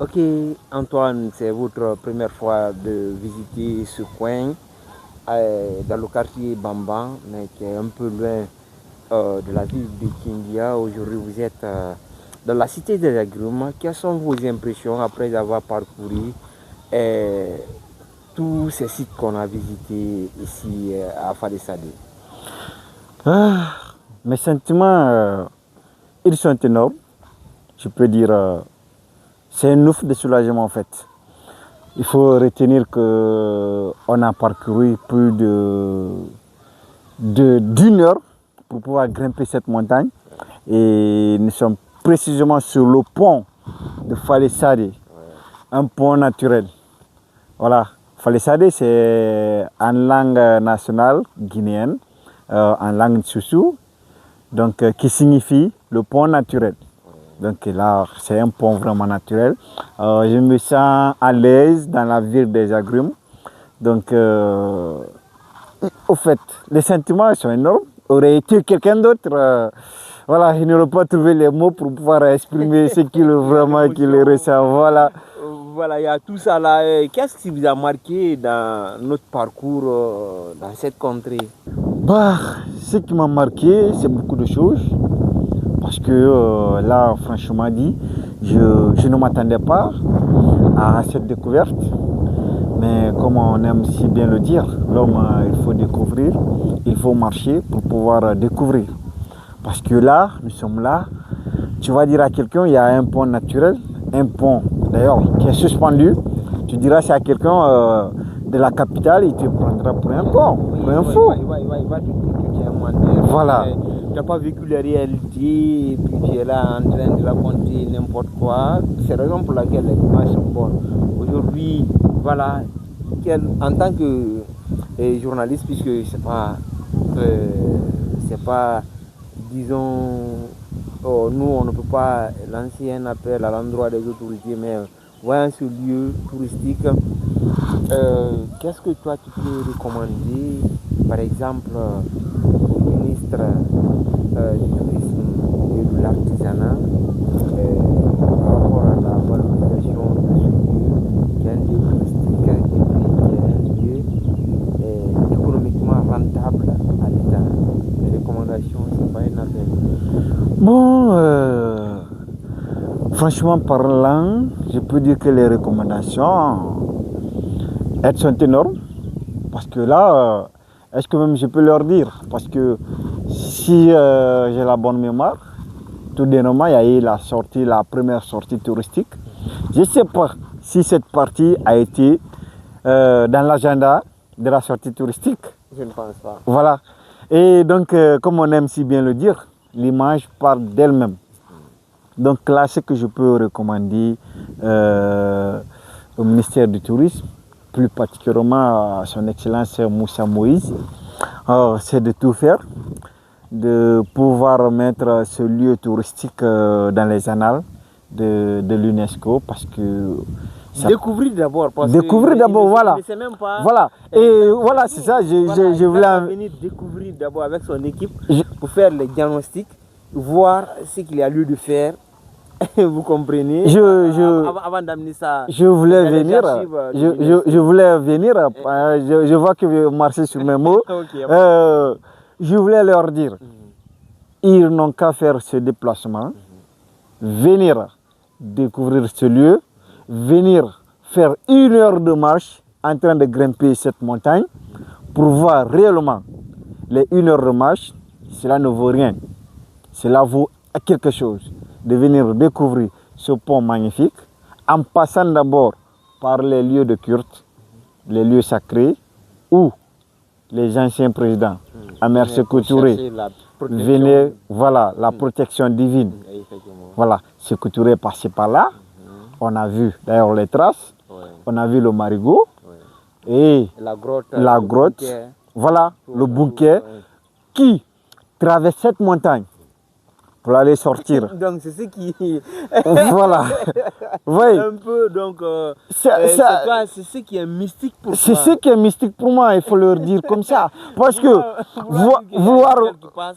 Ok, Antoine, c'est votre première fois de visiter ce coin dans le quartier Bamban, mais qui est un peu loin de la ville de Kindia. Aujourd'hui, vous êtes dans la cité des agrumes. Quelles sont vos impressions après avoir parcouru euh, tous ces sites qu'on a visités ici à Fadesade? Ah, mes sentiments, ils sont énormes. Je peux dire, c'est un ouf de soulagement en fait. Il faut retenir qu'on a parcouru plus d'une heure pour pouvoir grimper cette montagne. Et nous sommes précisément sur le pont de Falesade, un pont naturel. Voilà, Falesade c'est en langue nationale guinéenne, en langue Soussou, donc qui signifie le pont naturel. Donc là, c'est un pont vraiment naturel. Je me sens à l'aise dans la ville des agrumes. Donc, au fait, les sentiments sont énormes. Aurait été quelqu'un d'autre, voilà, il n'aurait pas trouvé les mots pour pouvoir exprimer ce qu'il vraiment qu'il ressent. Voilà. Voilà, il y a tout ça là. Qu'est-ce qui vous a marqué dans notre parcours dans cette contrée? Bah, ce qui m'a marqué, c'est beaucoup de choses. Parce que là, franchement dit, je ne m'attendais pas à cette découverte. Mais comme on aime si bien le dire, l'homme, il faut découvrir, il faut marcher pour pouvoir découvrir. Parce que là, nous sommes là, tu vas dire à quelqu'un, il y a un pont naturel, un pont d'ailleurs qui est suspendu. Tu diras c'est à quelqu'un de la capitale, il te prendra pour un con, pour un fou. Il va te dire que tu es un menteur. Voilà. Tu n'as pas vécu la réalité et puis tu es là en train de raconter n'importe quoi. C'est la raison pour laquelle les images sont bonnes. Aujourd'hui, voilà, en tant que journaliste, puisque c'est pas, disons, nous on ne peut pas lancer un appel à l'endroit des autorités, mais voyant ce lieu touristique, qu'est-ce que toi tu peux recommander, par exemple, au ministre du tourisme et de l'artisanat par rapport à la valorisation de ce lieu, qui est un lieu touristique, qui est un lieu économiquement rentable à l'État? Les recommandations, c'est pas une affaire. Bon, franchement parlant, je peux dire que les recommandations, elles sont énormes. Parce que là, est-ce que même je peux leur dire? Parce que si j'ai la bonne mémoire, tout dernièrement, il y a eu la première sortie touristique. Je ne sais pas si cette partie a été dans l'agenda de la sortie touristique. Je ne pense pas. Voilà. Et donc, comme on aime si bien le dire, l'image parle d'elle-même. Donc là, ce que je peux recommander au ministère du Tourisme, plus particulièrement à son Excellence Moussa Moïse, c'est de tout faire, de pouvoir mettre ce lieu touristique dans les annales de l'UNESCO, parce que Découvrir d'abord. Découvrir d'abord, voilà. Même pas, voilà. Et voilà, c'est ça. Je voulais venir découvrir d'abord avec son équipe pour faire les diagnostics, voir ce qu'il y a lieu de faire. Vous comprenez? Avant d'amener ça. Je voulais venir. Je voulais venir. Je vois que vous marchez sur mes mots. Okay, je voulais leur dire, ils n'ont qu'à faire ce déplacement, venir découvrir ce lieu, venir faire 1 heure de marche en train de grimper cette montagne pour voir réellement les 1 heure de marche. Cela ne vaut rien. Cela vaut quelque chose de venir découvrir ce pont magnifique en passant d'abord par les lieux de culte, les lieux sacrés où les anciens présidents, Amer Sékou Touré, venaient, voilà, la protection divine. Voilà, Sékou Touré est passé par là. On a vu d'ailleurs les traces, on a vu le marigot et la grotte, voilà, le bouquet qui traverse cette montagne pour aller sortir. Donc c'est ce qui... Voilà. Oui. Un peu, donc... C'est ce qui est mystique pour toi. C'est ce qui est mystique pour moi, il faut leur dire comme ça. Parce que vouloir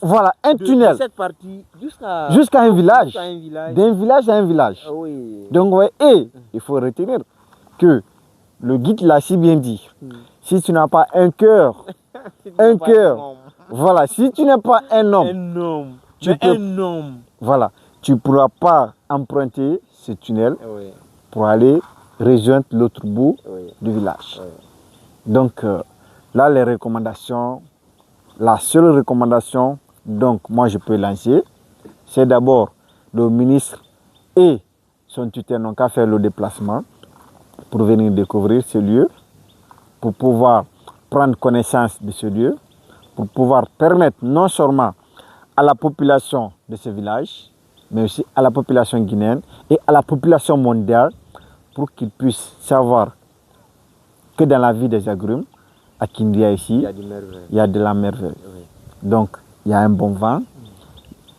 voilà, un tunnel de cette partie jusqu'à un village, d'un village à un village. Oui. Donc, ouais, et il faut retenir que le guide l'a si bien dit. Si tu n'as pas un cœur, voilà, si tu n'es pas un homme, voilà, tu ne pourras pas emprunter ce tunnel pour aller rejoindre l'autre bout du village. Donc, là, les recommandations, la seule recommandation, donc, moi, je peux lancer, c'est d'abord le ministre et son tuteur n'ont qu'à faire le déplacement pour venir découvrir ce lieu, pour pouvoir prendre connaissance de ce lieu, pour pouvoir permettre non seulement à la population de ce village, mais aussi à la population guinéenne et à la population mondiale pour qu'ils puissent savoir que dans la vie des agrumes, à Kindia ici, il y a de la merveille. Oui. Donc, il y a un bon vent.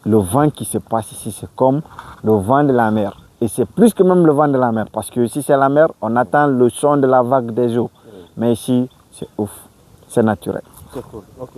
Le vent qui se passe ici, c'est comme le vent de la mer. Et c'est plus que même le vent de la mer, parce que ici c'est la mer, on attend le son de la vague des eaux. Oui. Mais ici, c'est ouf, c'est naturel. C'est cool, ok.